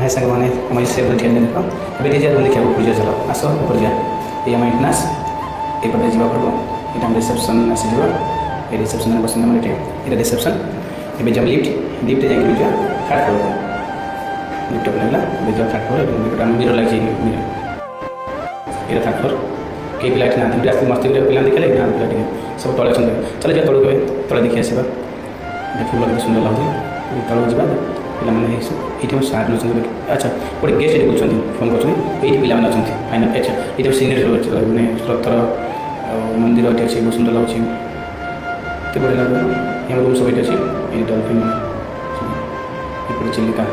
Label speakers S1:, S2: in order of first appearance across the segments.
S1: हाय सांग मैंने आम से ठिया देख अभी टीचर देखा पूजा चल आस ऊपर जा ये आम एंट्रांस एपटे जा पड़ो ये रिसेप्शन आसीज ये रिसेप्शन बस ये रिसेप्शन ये जब लिफ्ट लिफ्ट जाए जा थार्ड फ्लोर लिफ्ट लगे जा थार्ड फ्लोर मिरर लगे ये थार्ड फ्लोर कई पिला ना आसती मस्ती पिला देखा ना पिला सब तले चल जा तौक तले देखी आसवा फुल सुंदर लगे तौक जा पे ये सार अच्छा गोटे गेस्ट ये बोलते फोन कर पे फाइनाल अच्छा ये सीनियर मैंने सतर मंदिर ये अच्छे बहुत सुंदर लगे तो बढ़िया लगे यहाँ रूम सब ये अच्छे ये डल्फिन ये चिलिका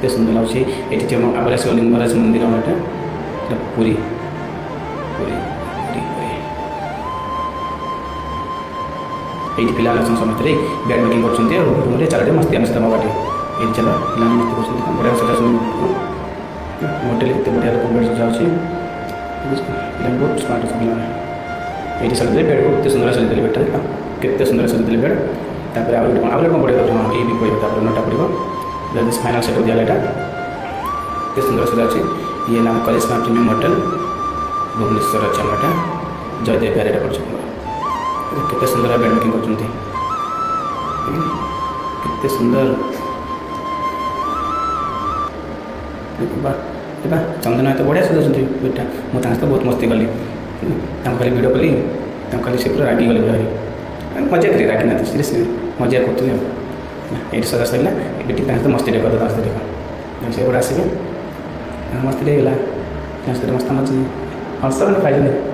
S1: ये सुंदर लगे ये आगे लिंगराज मंदिर पूरी पूरी ये पिला समस्त बैडमिंटन कर रूम में चार मस्ती आम सहित बाटे ये चल पिला मस्ती कर बढ़िया सजा होटेल ये बढ़िया लोक बेड सजा अच्छी पिला बहुत स्मार्ट अच्छे पिला ये सजाई बेड को सुंदर सजाई बेडटा के सुंदर सजाई बेड तापर आगे कौन बढ़िया हाँ ये भी पड़ो तापर नटा पड़ो फाइनाल सेट दिया यहाँ के सुंदर सजा अच्छी ये नाम करिश्मा प्रीमियम होटेल भुवनेश्वर अच्छे आमटा जयदेव प्यारे कर केते सुंदर बैडमिंटन करते सुंदर चंदन तो बढ़िया सजा बेटा मुझे तो बहुत मस्ती कली खाली भिड कली खाली से पूरा रागी गले भारी मजा करी रागी ना सीरीयस मजा करी ये सजा सरला ये तो मस्ती कर से आसवे मस्ती गला मस्त मजा हंस फायदा नहीं